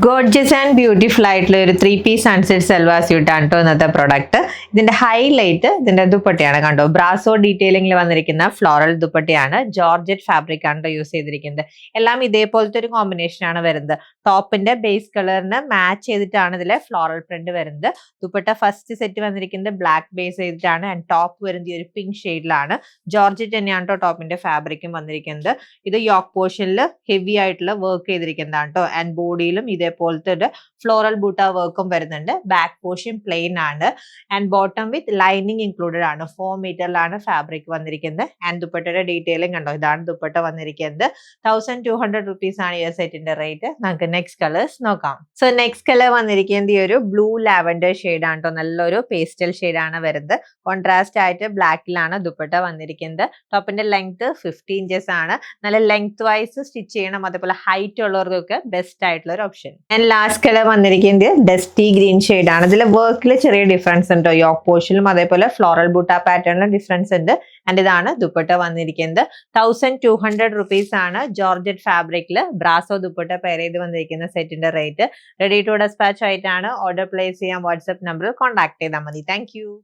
Gorgeous and beautiful ആയിട്ടുള്ള ഒരു 3-piece sunset salwar suit ആണ് കേട്ടോ ഇന്നത്തെ പ്രൊഡക്റ്റ്. ഇതിന്റെ ഹൈലൈറ്റ് ഇതിന്റെ ദുപ്പട്ടയാണ് കണ്ടോ. ബ്രാസോ ഡീറ്റെയിലിംഗിൽ വന്നിരിക്കുന്ന ഫ്ലോറൽ ദുപ്പട്ടയാണ്. ജോർജറ്റ് ഫാബ്രിക് ആണ് യൂസ് ചെയ്തിരിക്കുന്നത്. എല്ലാം ഇതേപോലത്തെ ഒരു കോമ്പിനേഷൻ ആണ് വരുന്നത്. ടോപ്പിന്റെ ബേസ് കളറിന് മാച്ച് ചെയ്തിട്ടാണ് ഇതിലെ ഫ്ലോറൽ പ്രിന്റ് വരുന്നത്. ദുപ്പട്ട ഫസ്റ്റ് സെറ്റ് വന്നിരിക്കുന്നത് ബ്ലാക്ക് ബേസ് ചെയ്തിട്ടാണ് ആൻഡ് ടോപ്പ് വരുന്നത് ഒരു പിങ്ക് ഷെയ്ഡിലാണ്. ജോർജറ്റ് തന്നെയാണ് കേട്ടോ ടോപ്പിന്റെ ഫാബ്രിക്കും വന്നിരിക്കുന്നത്. ഇത് യോക്ക് പോർഷനിൽ ഹെവി ആയിട്ടുള്ള വർക്ക് ചെയ്തിരിക്കുന്നതാണ് കേട്ടോ. ആൻഡ് ബോഡിയിലും ഇതേപോലത്തെ ഒരു ഫ്ലോറൽ ബൂട്ട വർക്കും വരുന്നുണ്ട്. ബാക്ക് പോർഷൻ പ്ലെയിൻ ആണ് and bottom with lining included ആണ്. 4 മീറ്ററിലാണ് ഫാബ്രിക് വന്നിരിക്കുന്നത്. ആൻഡ് ദുപ്പട്ടയുടെ ഡീറ്റെയിലിംഗ് കണ്ടോ. ഇതാണ് ദുപ്പട്ട വന്നിരിക്കുന്നത്. 1200 റുപ്പീസ് ആണ് ഈ സെറ്റിന്റെ റേറ്റ്. നമുക്ക് നെക്സ്റ്റ് കളേഴ്സ് നോക്കാം. സോ നെക്സ്റ്റ് കളർ വന്നിരിക്കുന്നത് ഈ ഒരു ബ്ലൂ ലാവൻഡർ ഷെയ്ഡ് ആണ് കേട്ടോ. നല്ലൊരു പേസ്റ്റൽ ഷെയ്ഡ് ആണ് വരുന്നത്. കോൺട്രാസ്റ്റ് ആയിട്ട് ബ്ലാക്കിലാണ് ദുപ്പട്ട വന്നിരിക്കുന്നത്. ടോപ്പിന്റെ ലെങ്ത് 50 ഇഞ്ചസ് ആണ്. നല്ല ലെങ്ത് വൈസ് സ്റ്റിച്ച് ചെയ്യണം, അതേപോലെ ഹൈറ്റ് ഉള്ളവർക്കൊക്കെ ബെസ്റ്റ് ആയിട്ടുള്ള ഒരു ഓപ്ഷൻ. ആൻഡ് ലാസ്റ്റ് കളർ വന്നിരിക്കുന്നത് ഡസ്റ്റി ഗ്രീൻ ഷെയ്ഡ് ആണ്. ഇതിൽ വർക്കിൽ ചെറിയ ഡിഫറൻസ് ഉണ്ട്. യോക്ക് പോർഷനിലും അതേപോലെ ഫ്ലോറൽ ബൂട്ട പാറ്റേണിലും ഡിഫറൻസ് ഉണ്ട്. ആൻഡ് ഇതാണ് ദുപ്പട്ട വന്നിരിക്കുന്നത്. 1200 റുപ്പീസ് ആണ് ജോർജറ്റ് ഫാബ്രിക്കിൽ ബ്രാസോ ദുപ്പട്ട പെയർ ചെയ്ത് വന്നിരിക്കുന്ന സെറ്റിന്റെ റേറ്റ്. റെഡി ടു ഡെസ്പാച്ച് ആയിട്ടാണ്. ഓർഡർ പ്ലേസ് ചെയ്യാൻ വാട്സ്ആപ്പ് നമ്പറിൽ കോൺടാക്ട് ചെയ്താൽ മതി. താങ്ക്